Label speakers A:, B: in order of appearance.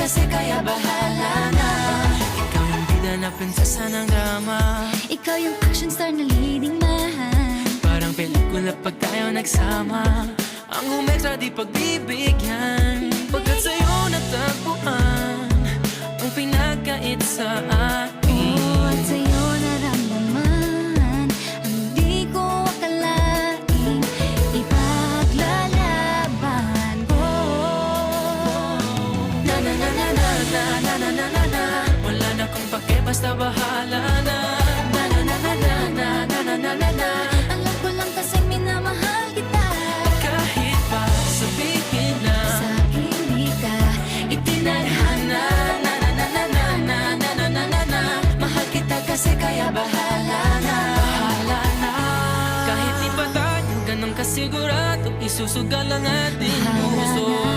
A: kasi kaya bahala na. Ikaw yung bida na prinsesa ng drama.
B: Ikaw yung action star na leading man.
A: Parang pelikula pag tayo nagsama. Ang umektra di pagbibigyan. Pagkat sa'yo natagpuan ang pinagkait sa akin.
B: Oh, at sa'yo naramdaman ang di ko akalaing ipaglalaban ko.
A: Na na na na na na na na na na na. Wala na kong pake, basta bahala na. Na na na na na na na na na na na.
B: Alam ko lang kasi minamahal kita.
A: Kahit pa sabihin na
B: Sa akin di ka
A: itinadhana. Na na na na na na na na na na na. Mahal kita kasi kaya bahala na. Bahala na. Kahit di pa tayo ganun kasigurado, isusugal ang ating puso.